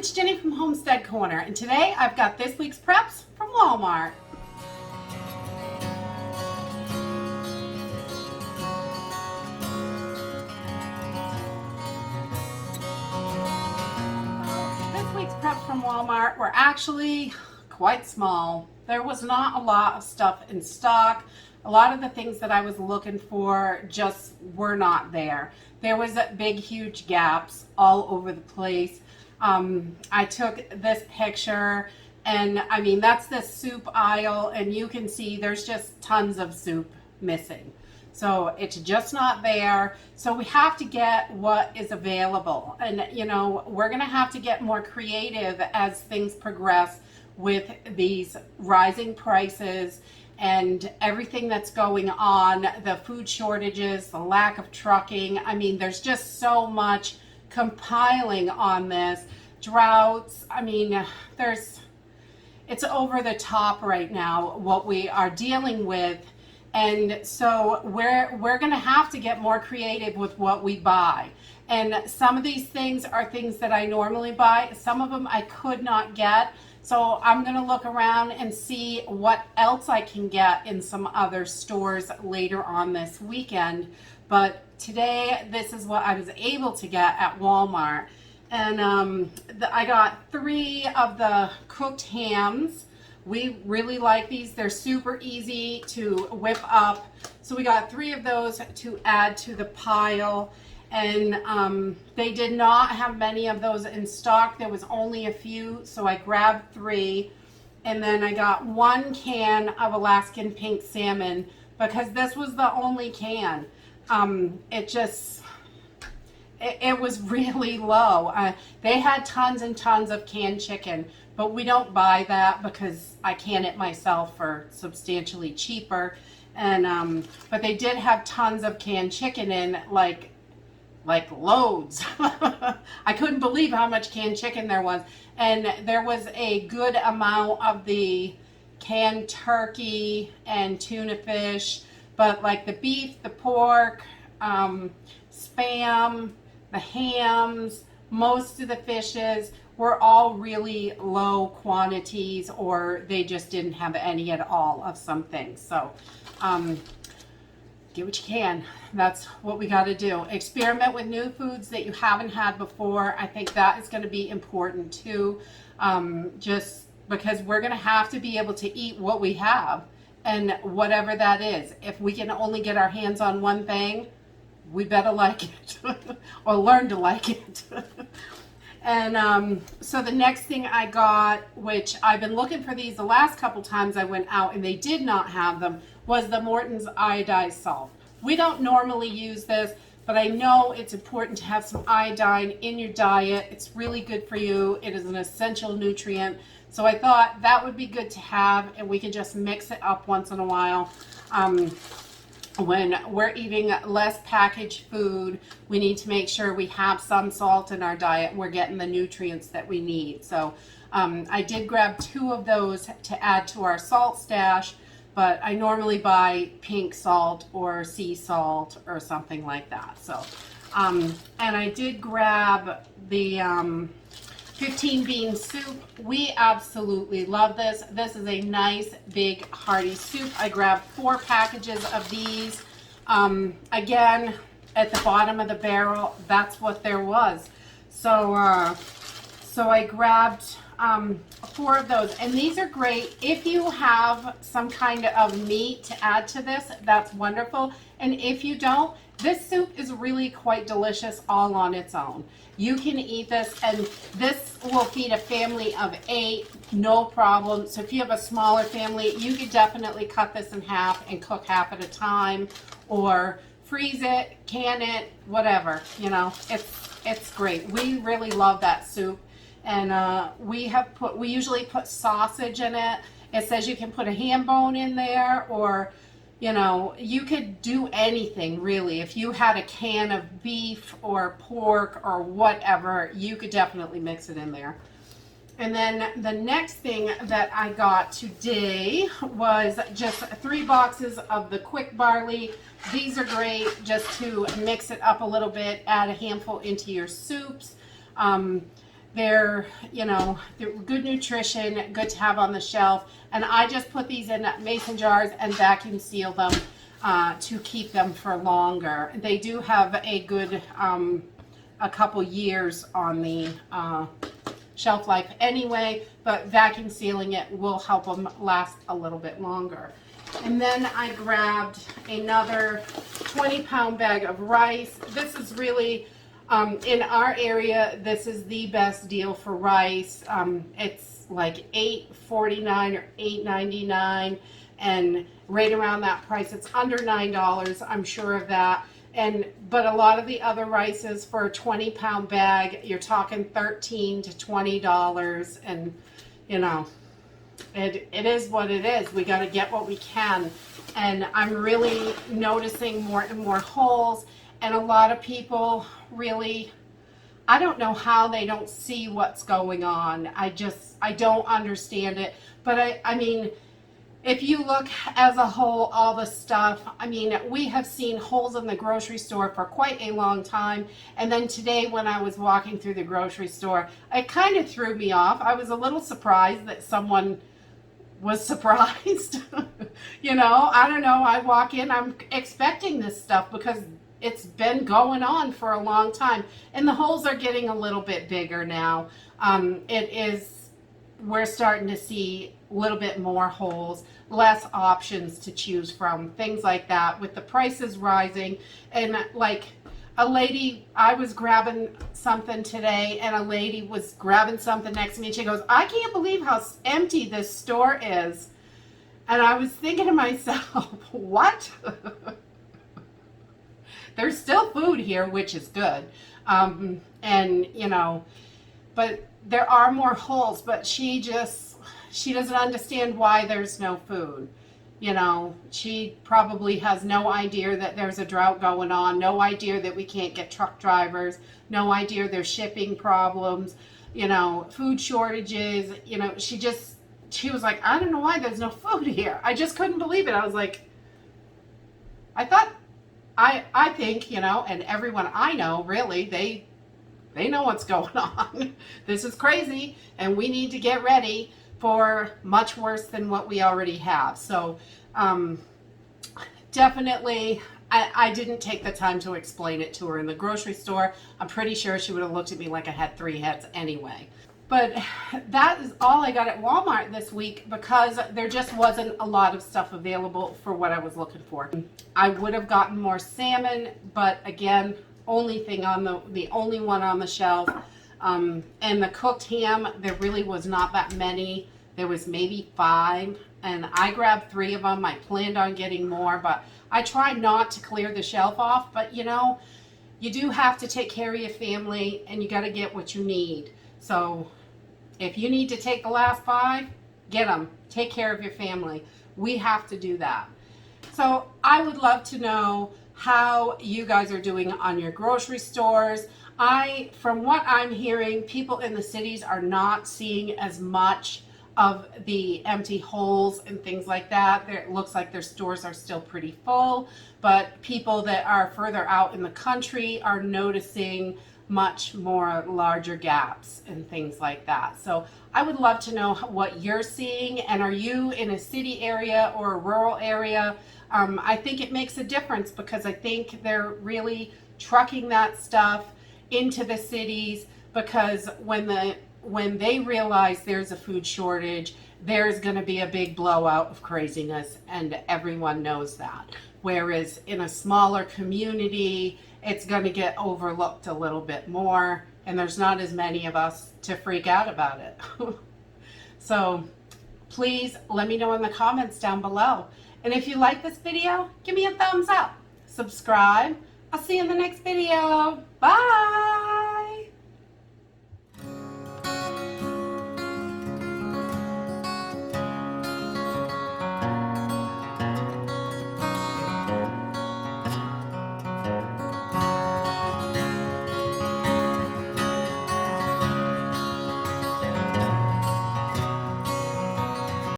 it's Jenny from Homestead Corner, and today I've got this week's preps from Walmart. This week's preps from Walmart were actually quite small. There was not a lot of stuff in stock. A lot of the things that I was looking for just were not there. There was big, huge gaps all over the place. I took this picture, and I mean, that's the soup aisle, and you can see there's just tons of soup missing. So it's just not there. So we have to get what is available. And, you know, we're going to have to get more creative as things progress with these rising prices and everything that's going on, the food shortages, the lack of trucking. I mean, there's just so much compiling on this. Droughts, I mean, it's over the top right now what we are dealing with. And so we're going to have to get more creative with what we buy. And some of these things are things that I normally buy. Some of them I could not get. So I'm going to look around and see what else I can get in some other stores later on this weekend. But today, this is what I was able to get at Walmart. And I got 3 of the cooked hams. We really like these. They're super easy to whip up. So we got 3 of those to add to the pile. And they did not have many of those in stock. There was only a few, so I grabbed 3. And then I got 1 can of Alaskan pink salmon because this was the only can. It was really low. They had tons and tons of canned chicken, but we don't buy that because I can it myself for substantially cheaper. And but they did have tons of canned chicken in, like loads. I couldn't believe how much canned chicken there was. And there was a good amount of the canned turkey and tuna fish, but like the beef, the pork, Spam, the hams, most of the fishes were all really low quantities, or they just didn't have any at all of some things. So get what you can. That's what we got to do. Experiment with new foods that you haven't had before. I think that is going to be important too, just because we're going to have to be able to eat what we have, and whatever that is. If we can only get our hands on one thing, we better like it or learn to like it. And so the next thing I got, which I've been looking for these the last couple times I went out and they did not have them, was the Morton's iodized salt. We don't normally use this, but I know it's important to have some iodine in your diet. It's really good for you. It is an essential nutrient. So I thought that would be good to have, and we can just mix it up once in a while. When we're eating less packaged food, we need to make sure we have some salt in our diet and we're getting the nutrients that we need. So I did grab 2 of those to add to our salt stash, but I normally buy pink salt or sea salt or something like that. So, and I did grab the 15 bean soup. We absolutely love this. This is a nice big hearty soup. I grabbed 4 packages of these. Again, at the bottom of the barrel, that's what there was. So so I grabbed 4 of those, and these are great if you have some kind of meat to add to this. That's wonderful. And if you don't, this soup is really quite delicious all on its own. You can eat this, and this will feed a family of 8, no problem. So if you have a smaller family, you could definitely cut this in half and cook half at a time, or freeze it, can it, whatever. You know, it's great. We really love that soup, and we usually put sausage in it. It says you can put a ham bone in there, or you know, you could do anything really. If you had a can of beef or pork or whatever, you could definitely mix it in there. And then the next thing that I got today was just 3 boxes of the quick barley. These are great just to mix it up a little bit, add a handful into your soups. They're, you know, they're good nutrition, good to have on the shelf. And I just put these in mason jars and vacuum seal them to keep them for longer. They do have a good a couple years on the shelf life anyway, but vacuum sealing it will help them last a little bit longer. And then I grabbed another 20-pound bag of rice. This is really, in our area, this is the best deal for rice. It's like $8.49 or $8.99, and right around that price. It's under $9, I'm sure of that. But a lot of the other rices for a 20-pound bag, you're talking $13 to $20, and you know, it is what it is. We got to get what we can. And I'm really noticing more and more holes, and a lot of people really, I don't know how they don't see what's going on. I don't understand it. But I mean, if you look as a whole, all the stuff, I mean, we have seen holes in the grocery store for quite a long time. And then today when I was walking through the grocery store, it kind of threw me off. I was a little surprised that someone was surprised. You know, I don't know. I walk in, I'm expecting this stuff because it's been going on for a long time. And the holes are getting a little bit bigger now. We're starting to see a little bit more holes, less options to choose from, things like that, with the prices rising. And like a lady, I was grabbing something today, and a lady was grabbing something next to me, and she goes, "I can't believe how empty this store is." And I was thinking to myself, what? There's still food here, which is good. And you know, but there are more holes, but she doesn't understand why there's no food. You know, she probably has no idea that there's a drought going on, no idea that we can't get truck drivers, no idea there's shipping problems, you know, food shortages. You know, she was like, "I don't know why there's no food here." I just couldn't believe it. I was like, I think, you know, and everyone I know, really, they know what's going on. This is crazy, and we need to get ready for much worse than what we already have. So definitely, I didn't take the time to explain it to her in the grocery store. I'm pretty sure she would have looked at me like I had three heads anyway. But that is all I got at Walmart this week, because there just wasn't a lot of stuff available for what I was looking for. I would have gotten more salmon, but again, the only one on the shelf. And the cooked ham, there really was not that many. There was maybe 5, and I grabbed 3 of them. I planned on getting more, but I tried not to clear the shelf off. But you know, you do have to take care of your family, and you got to get what you need. So if you need to take the last 5, get them. Take care of your family. We have to do that. So I would love to know how you guys are doing on your grocery stores. From what I'm hearing, people in the cities are not seeing as much of the empty holes and things like that. It looks like their stores are still pretty full, but people that are further out in the country are noticing much more larger gaps and things like that. So I would love to know what you're seeing, and are you in a city area or a rural area? I think it makes a difference, because I think they're really trucking that stuff into the cities, because when they realize there's a food shortage, there's going to be a big blowout of craziness, and everyone knows that. Whereas in a smaller community, it's going to get overlooked a little bit more, and there's not as many of us to freak out about it. So please let me know in the comments down below. And if you like this video, give me a thumbs up. Subscribe. I'll see you in the next video. Bye.